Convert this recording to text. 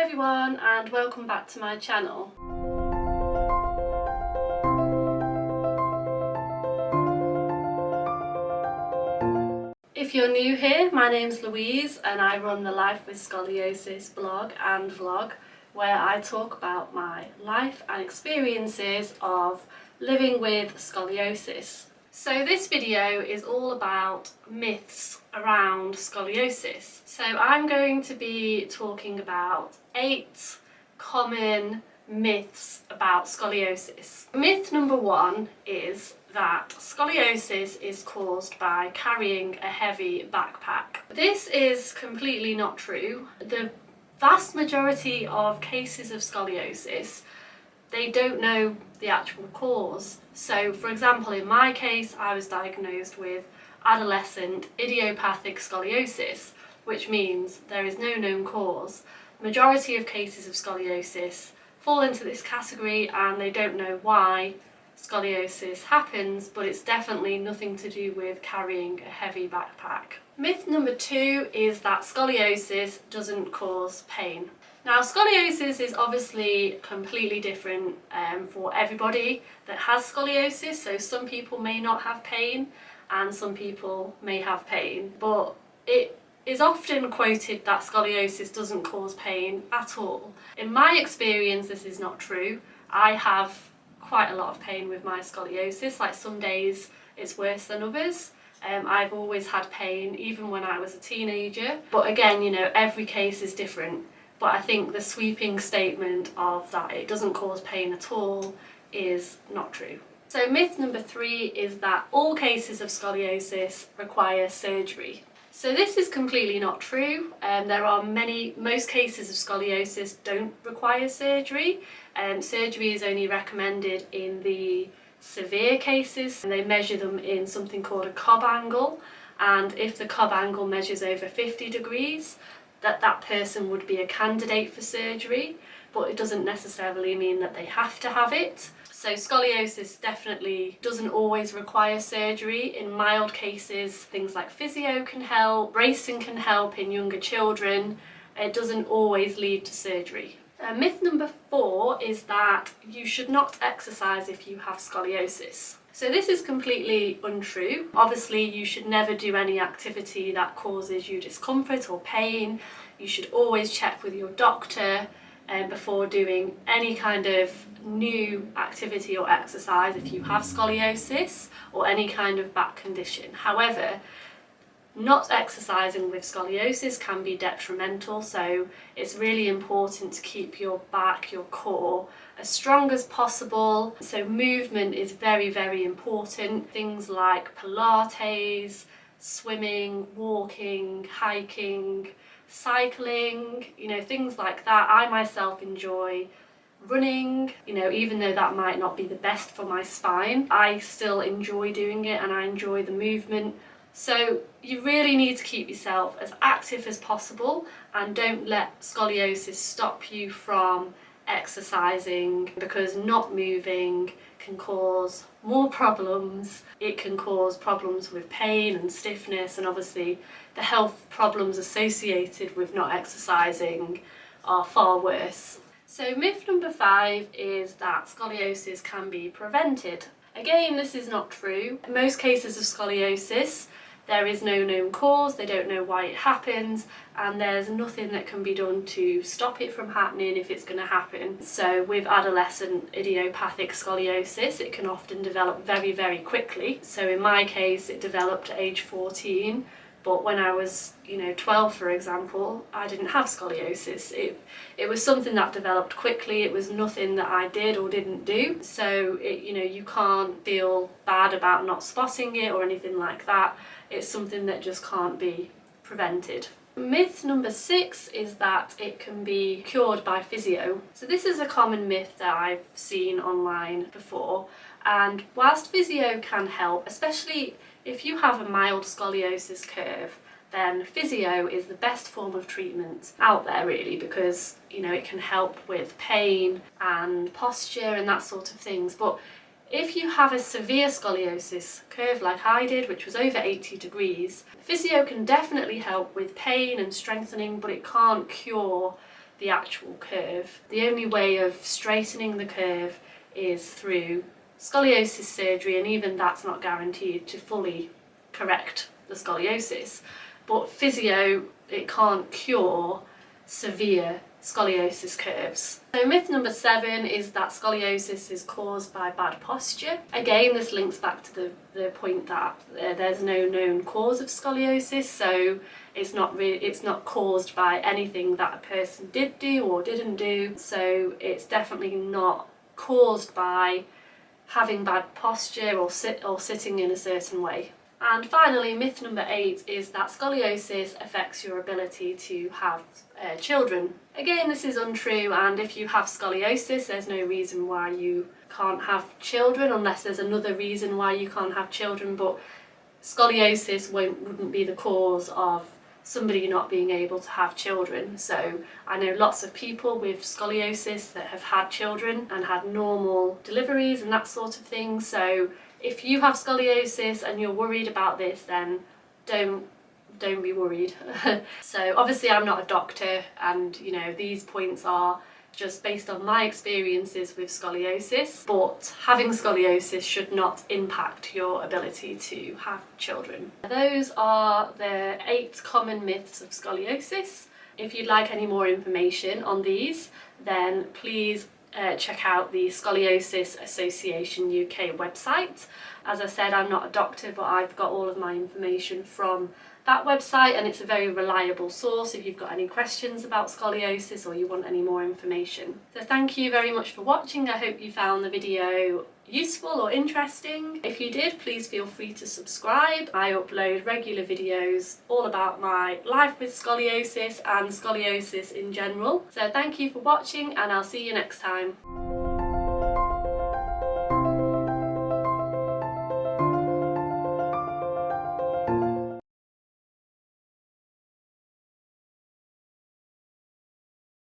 everyone, and welcome back to my channel. If you're new here, my name's Louise and I run the Life with Scoliosis blog and vlog where I talk about my life and experiences of living with scoliosis. So this video is all about myths around scoliosis. So I'm going to be talking about 8 common myths about scoliosis. Myth number 1 is that scoliosis is caused by carrying a heavy backpack. This is completely not true. The vast majority of cases of scoliosis, they don't know the actual cause. So for example, in my case, I was diagnosed with adolescent idiopathic scoliosis, which means there is no known cause. The majority of cases of scoliosis fall into this category and they don't know why scoliosis happens, but it's definitely nothing to do with carrying a heavy backpack. Myth number 2 is that scoliosis doesn't cause pain. Now, scoliosis is obviously completely different for everybody that has scoliosis, so some people may not have pain and some people may have pain, but it is often quoted that scoliosis doesn't cause pain at all. In my experience, this is not true. I have quite a lot of pain with my scoliosis, like some days it's worse than others. I've always had pain, even when I was a teenager, but again, you know, every case is different. But I think the sweeping statement of that it doesn't cause pain at all is not true. So myth number 3 is that all cases of scoliosis require surgery. So this is completely not true. Most cases of scoliosis don't require surgery. Surgery is only recommended in the severe cases, and they measure them in something called a Cobb angle, and if the Cobb angle measures over 50 degrees, that person would be a candidate for surgery, but it doesn't necessarily mean that they have to have it. So scoliosis definitely doesn't always require surgery. In mild cases, things like physio can help, bracing can help in younger children. It doesn't always lead to surgery. Myth number 4 is that you should not exercise if you have scoliosis. So this is completely untrue. Obviously, you should never do any activity that causes you discomfort or pain. You should always check with your doctor before doing any kind of new activity or exercise if you have scoliosis or any kind of back condition. However, not exercising with scoliosis can be detrimental, so it's really important to keep your back, your core, as strong as possible. So movement is very, very important. Things like Pilates, swimming, walking, hiking, cycling, you know, things like that. I myself enjoy running, you know, even though that might not be the best for my spine, I still enjoy doing it and I enjoy the movement. So you really need to keep yourself as active as possible and don't let scoliosis stop you from exercising, because not moving can cause more problems. It can cause problems with pain and stiffness, and obviously the health problems associated with not exercising are far worse. So myth number 5 is that scoliosis can be prevented. Again, this is not true. In most cases of scoliosis, there is no known cause, they don't know why it happens, and there's nothing that can be done to stop it from happening if it's going to happen. So with adolescent idiopathic scoliosis, it can often develop very, very quickly. So in my case, it developed at age 14, but when I was, 12, for example, I didn't have scoliosis. It was something that developed quickly. It was nothing that I did or didn't do. So you can't feel bad about not spotting it or anything like that. It's something that just can't be prevented. Myth number 6 is that it can be cured by physio. So this is a common myth that I've seen online before, and whilst physio can help, especially if you have a mild scoliosis curve, then physio is the best form of treatment out there really, because it can help with pain and posture and that sort of things. But if you have a severe scoliosis curve like I did, which was over 80 degrees, physio can definitely help with pain and strengthening, but it can't cure the actual curve. The only way of straightening the curve is through scoliosis surgery, and even that's not guaranteed to fully correct the scoliosis. But physio, it can't cure severe scoliosis curves. So myth number 7 is that scoliosis is caused by bad posture. Again, this links back to the point that there's no known cause of scoliosis, so it's not caused by anything that a person did do or didn't do. So it's definitely not caused by having bad posture or sitting in a certain way. And finally, myth number 8 is that scoliosis affects your ability to have children. Again, this is untrue, and if you have scoliosis, there's no reason why you can't have children, unless there's another reason why you can't have children. But scoliosis wouldn't be the cause of somebody not being able to have children. So I know lots of people with scoliosis that have had children and had normal deliveries and that sort of thing. So if you have scoliosis and you're worried about this, then don't be worried. So obviously I'm not a doctor, and you know, these points are just based on my experiences with scoliosis, but having scoliosis should not impact your ability to have children. Those are the 8 common myths of scoliosis. If you'd like any more information on these, then please check out the Scoliosis Association UK website. As I said, I'm not a doctor, but I've got all of my information from that website, and it's a very reliable source if you've got any questions about scoliosis or you want any more information. So thank you very much for watching. I hope you found the video useful or interesting. If you did, please feel free to subscribe. I upload regular videos all about my life with scoliosis and scoliosis in general. So thank you for watching, and I'll see you next time.